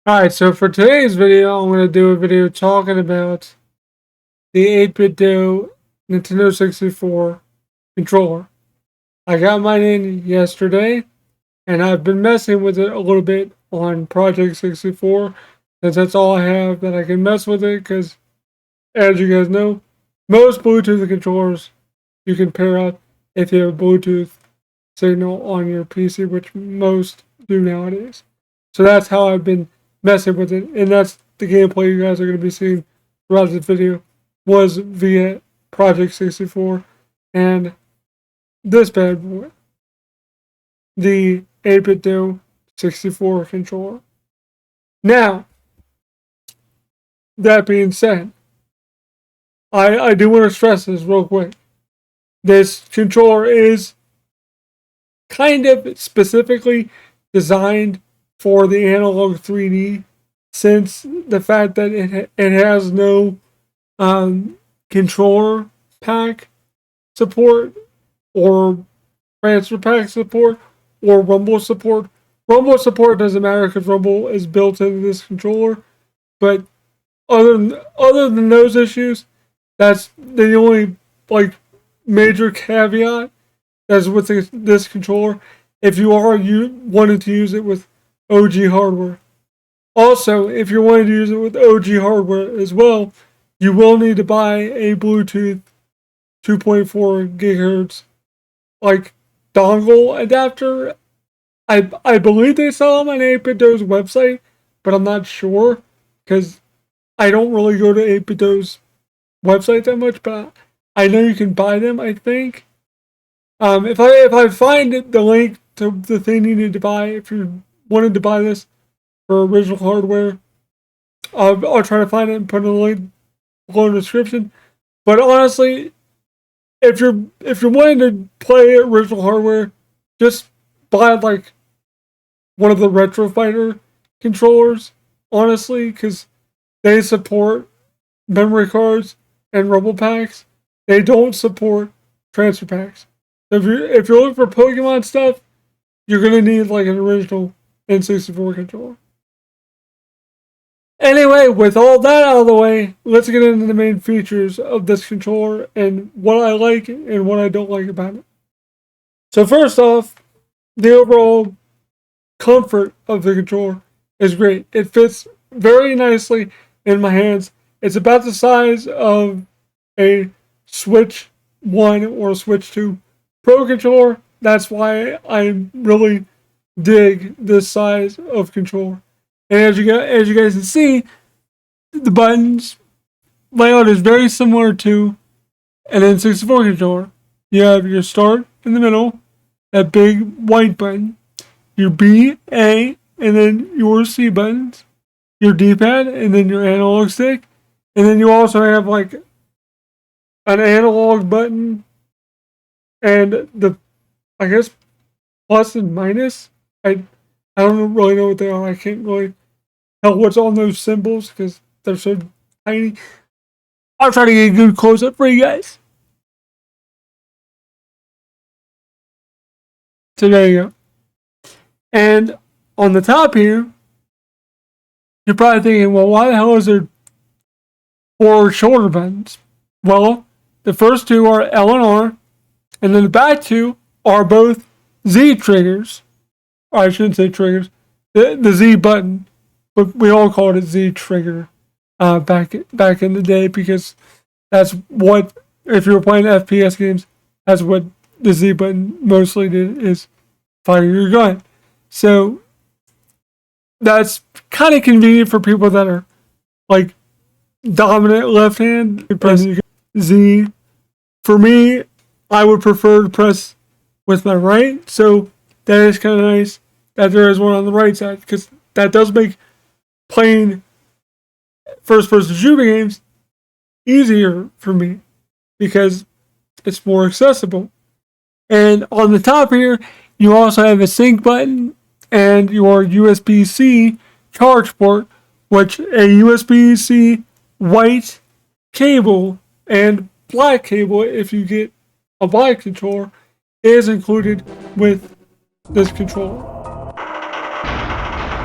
Alright, so for today's video, I'm going to do a video talking about the 8bitdo Nintendo 64 controller. I got mine in yesterday, and I've been messing with it a little bit on Project 64, since that's all I have that I can mess with it, because as you guys know, most Bluetooth controllers you can pair up if you have a Bluetooth signal on your PC, which most do nowadays. So that's how I've been messing with it, and that's the gameplay you guys are going to be seeing throughout this video was via Project 64 and this bad boy, the 8bitdo 64 controller. Now, that being said, I do want to stress this real quick. This controller is kind of specifically designed for the analog 3D, since the fact that it has no controller pack support or transfer pack support or rumble support. Rumble support doesn't matter because rumble is built into this controller, but other than those issues, that's the only major caveat that's with this controller. If you are wanting to use it with OG hardware. Also, if you're wanting to use it with OG hardware as well, you will need to buy a Bluetooth 2.4 gigahertz dongle adapter. I believe they sell them on 8bitdo's website, but I'm not sure because I don't really go to 8bitdo's website that much, but I know you can buy them, I think. If I find the link to the thing you need to buy, if you wanted to buy this for original hardware, I'll try to find it and put a link below in the description. But honestly, if you're wanting to play original hardware, just buy one of the Retro Fighter controllers. Honestly, because they support memory cards and rumble packs. They don't support transfer packs. So if you're looking for Pokemon stuff, you're gonna need an original N64 controller. Anyway, with all that out of the way, let's get into the main features of this controller and what I like and what I don't like about it. So first off, the overall comfort of the controller is great. It fits very nicely in my hands. It's about the size of a Switch 1 or Switch 2 Pro controller. That's why I really dig this size of controller. And as you guys can see, the buttons layout is very similar to an N64 controller. You have your start in the middle, that big white button, your B, A, and then your C buttons, your D-pad, and then your analog stick, and then you also have an analog button and the, I guess, plus and minus. I don't really know what they are. I can't really tell what's on those symbols because they're so tiny. I'll try to get a good close up for you guys. So there you go. And on the top here, you're probably thinking, well, why the hell is there 4 shoulder buttons? Well, the first 2 are L and R, and then the back 2 are both Z triggers. Or I shouldn't say triggers. The Z button, but we all called it Z trigger back in the day because that's what, if you were playing FPS games, that's what the Z button mostly did, is fire your gun. So that's kind of convenient for people that are dominant left hand. Pressing Z. For me, I would prefer to press with my right, so that is kind of nice that there is one on the right side, because that does make playing first-person shooting games easier for me, because it's more accessible. And on the top here, you also have a sync button and your USB-C charge port, which a USB-C white cable and black cable, if you get a black controller, is included with this controller.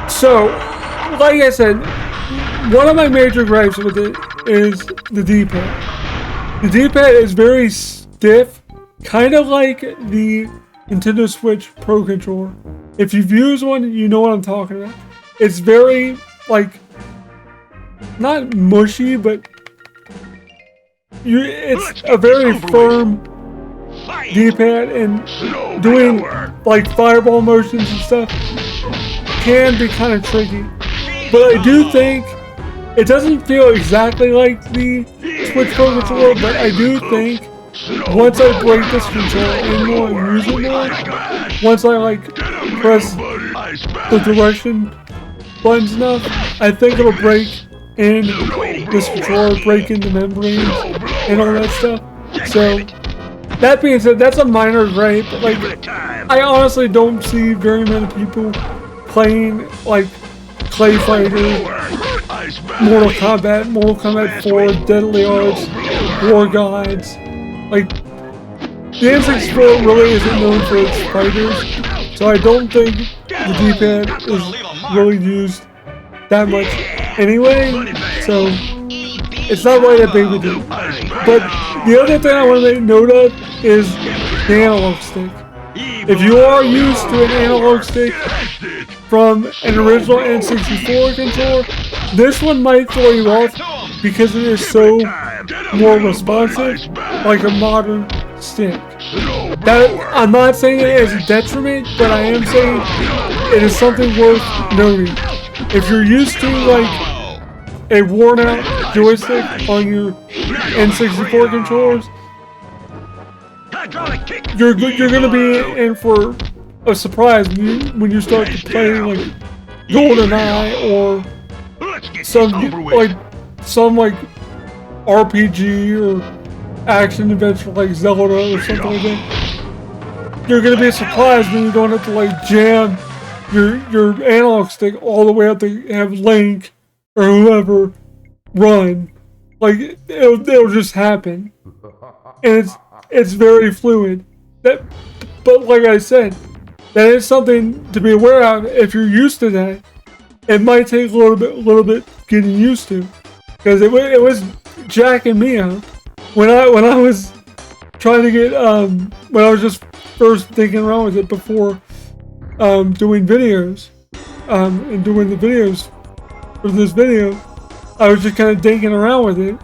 So like I said, one of my major gripes with it is the D-pad. The D-pad is very stiff, kind of like the Nintendo Switch Pro Controller. If you've used one, you know what I'm talking about. It's very, like, not mushy, but it's a very firm D-pad, and doing like fireball motions and stuff can be kind of tricky. But I do think it doesn't feel exactly like the Switch Pro Controller, but I do think once I break this controller in more and use it more, once I like press the direction buttons enough, I think it'll break in this controller, break in the membranes and all that stuff. So that being said, that's a minor gripe. Like, I honestly don't see very many people playing like Clay Fighter, Mortal Kombat 4, Deadly Arts, War Gods. Like, the N64 really isn't known for its fighters, so I don't think the D-pad is really used that much anyway, so it's not really that big of a deal. But the other thing I want to make note of is the analog stick. If you are used to an analog stick from an original N64 controller, this one might throw you off because it is so more responsive, like a modern stick. That, I'm not saying it as a detriment, but I am saying it is something worth noting. If you're used to like a worn out joystick on your N64 controllers, you're gonna be in for a surprise when you start to play like GoldenEye or some RPG or action adventure like Zelda or something like that. You're gonna be surprised when you don't have to like jam your analog stick all the way up to have Link or whoever run. Like it'll just happen, and it's very fluid. But like I said, that is something to be aware of. If you're used to that, it might take a little bit getting used to, because it was jacking me up when I was trying to get when I was just first thinking around with it before doing videos and doing the videos for this video. I was just kind of dinking around with it,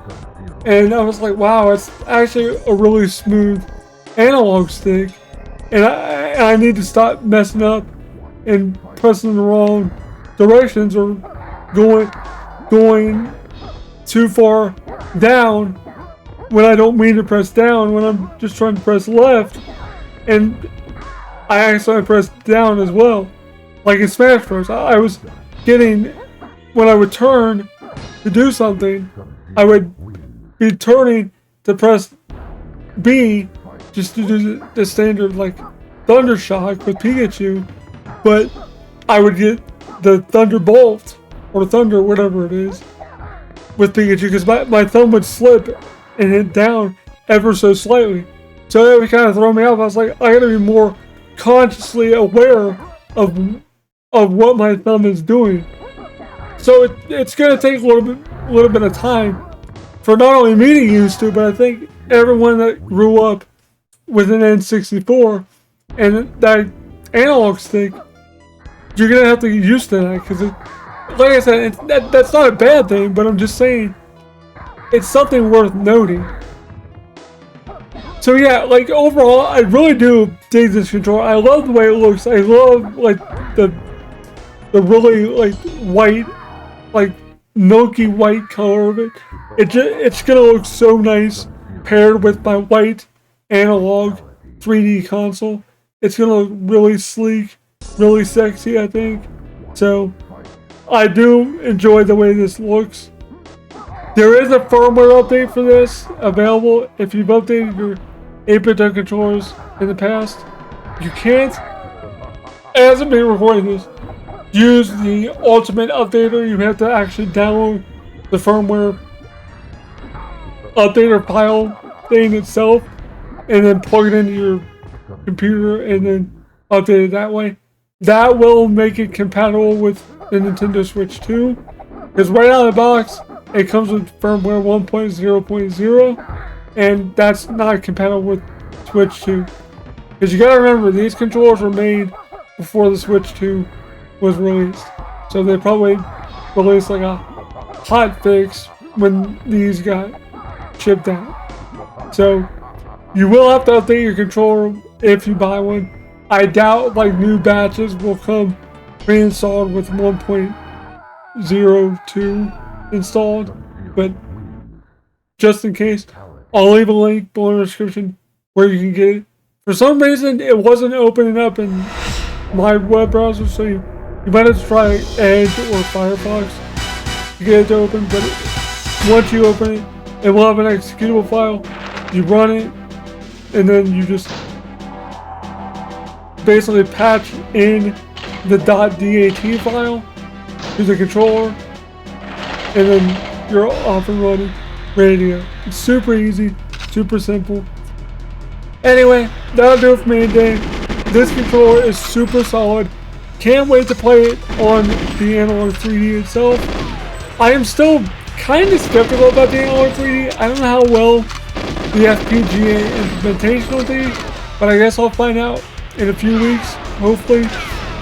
and I was like, wow, it's actually a really smooth analog stick, and I need to stop messing up and pressing the wrong directions or going too far down when I don't mean to press down, when I'm just trying to press left, and I accidentally pressed down as well. Like in Smash Bros, I was getting, when I would turn to do something, I would be turning to press B just to do the standard like Thunder Shock with Pikachu, but I would get the Thunderbolt or Thunder, whatever it is, with Pikachu, because my thumb would slip and hit down ever so slightly. So that would kind of throw me off. I was like, I gotta be more consciously aware of what my thumb is doing. So it's gonna take a little bit of time for not only me to get used to, but I think everyone that grew up with an N64 and that analog stick, you're gonna have to get used to that, because like I said, that's not a bad thing, but I'm just saying it's something worth noting. So yeah, like overall, I really do dig this controller. I love the way it looks. I love like the really like white, like milky white color of it. It's gonna look so nice paired with my white analog 3D console. It's gonna look really sleek, really sexy, I think. So I do enjoy the way this looks. There is a firmware update for this available. If you've updated your 8bitdo controllers in the past, you can't, as of me recording this, use the Ultimate Updater. You have to actually download the firmware updater file thing itself and then plug it into your computer and then update it that way. that will make it compatible with the Nintendo Switch 2. Because right out of the box, it comes with firmware 1.0.0, and that's not compatible with Switch 2. Because you gotta remember, these controllers were made before the Switch 2 was released. So they probably released like a hot fix when these got shipped out. So you will have to update your controller if you buy one. I doubt like new batches will come pre-installed with 1.02 installed, but just in case, I'll leave a link below in the description where you can get it. For some reason, it wasn't opening up in my web browser, so you might have to try Edge or Firefox to get it to open, but once you open it, it will have an executable file. You run it, and then you just basically patch in the .dat file to the controller, and then you're off and running, ready to go. It's super easy, super simple. Anyway, that'll do it for me today. This controller is super solid. Can't wait to play it on the Analog 3D itself. I am still kind of skeptical about the Analog 3D. I don't know how well the FPGA implementation will be, but I guess I'll find out in a few weeks, hopefully,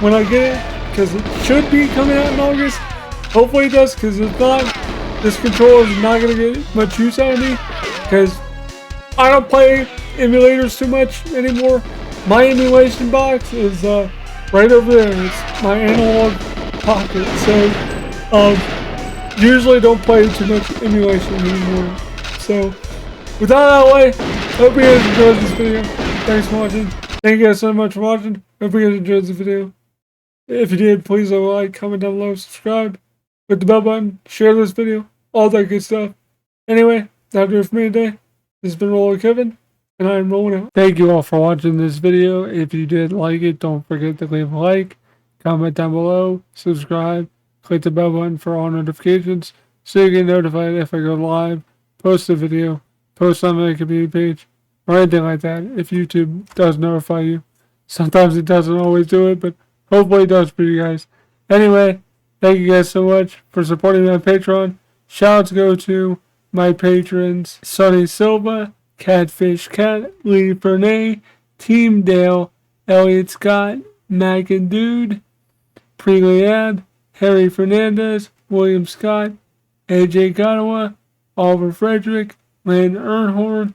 when I get it, because it should be coming out in August. Hopefully it does, because if not, this controller is not going to get much use out of me, because I don't play emulators too much anymore. My emulation box is right over there. It's my analog pocket, so usually don't play too much emulation anymore. So with that out of the way, hope you guys enjoyed this video. Thanks for watching. Thank you guys so much for watching. Hope you guys enjoyed this video. If you did, please leave a like, comment down below, subscribe, hit the bell button, share this video, all that good stuff. Anyway, that'll do it for me today. This has been RollingWithKevin, and I'm rolling out. Thank you all for watching this video. If you did like it, don't forget to leave a like, comment down below, subscribe, click the bell button for all notifications so you get notified if I go live, post a video, post on my community page, or anything like that if YouTube does notify you. Sometimes it doesn't always do it, but hopefully it does for you guys. Anyway, thank you guys so much for supporting my Patreon. Shoutouts go to my patrons: Sonny Silva, Catfish Cat, Lee Fernay, Team Dale, Elliot Scott, Mac and Dude, Preliab, Harry Fernandez, William Scott, AJ Gottawa, Oliver Frederick, Lynn Ernhorn,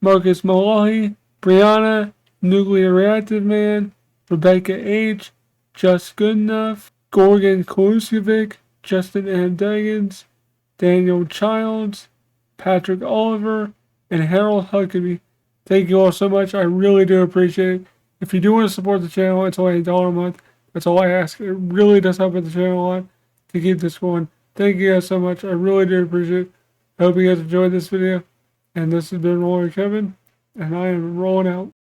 Marcus Malahi, Brianna, Nuclear Reactive Man, Rebecca H., Just Good Enough, Gorgon Koluskovic, Justin M. Daggins, Daniel Childs, Patrick Oliver, and Harold Huckabee. Thank you all so much. I really do appreciate it. If you do want to support the channel, it's only $1 a month. That's all I ask. It really does help with the channel a lot to keep this going. Thank you guys so much. I really do appreciate it. I hope you guys enjoyed this video. And this has been RollingWithKevin, and I am rolling out.